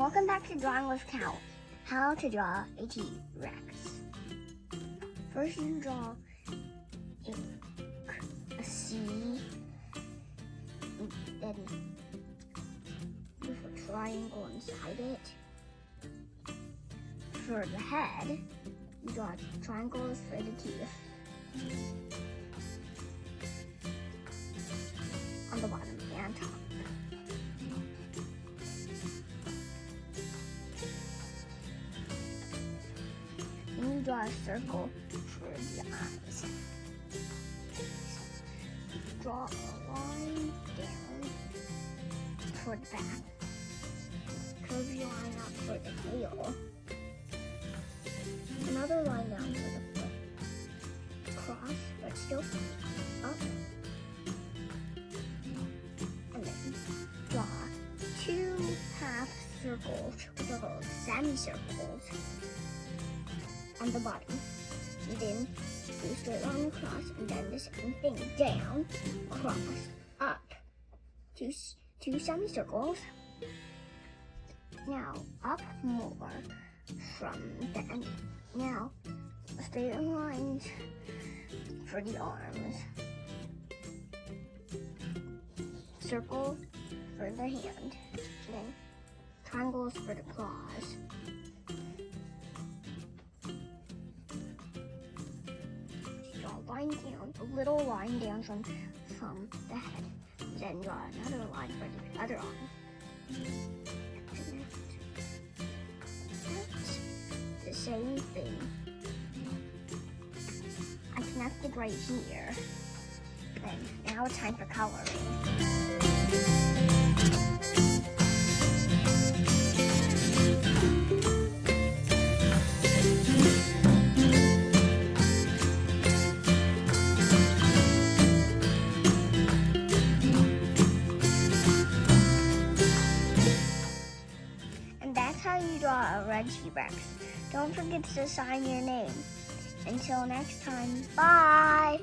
Welcome back to Drawing with Callie. How to draw a T-Rex. First you draw a C, then with a triangle inside it. For the head, you draw triangles for the teeth on the bottom and top. Then you draw a circle for the eyes. Draw a line down toward the back. Curve your line out toward the tail. Another line down for the foot. Cross, but still up. And then draw two half circles, which are called semicircles, on the bottom. And then do a straight line across, and then the same thing. Down, cross, up. Two semicircles. Now up more from the end. Now straight lines for the arms. Circle for the hand. Then triangles for the claws. Line down, a little line down from the head. Then draw another line for the other arm. That's the same thing. I connected right here. Then now it's time for coloring. That's how you draw a red T-Rex. Don't forget to sign your name. Until next time, bye!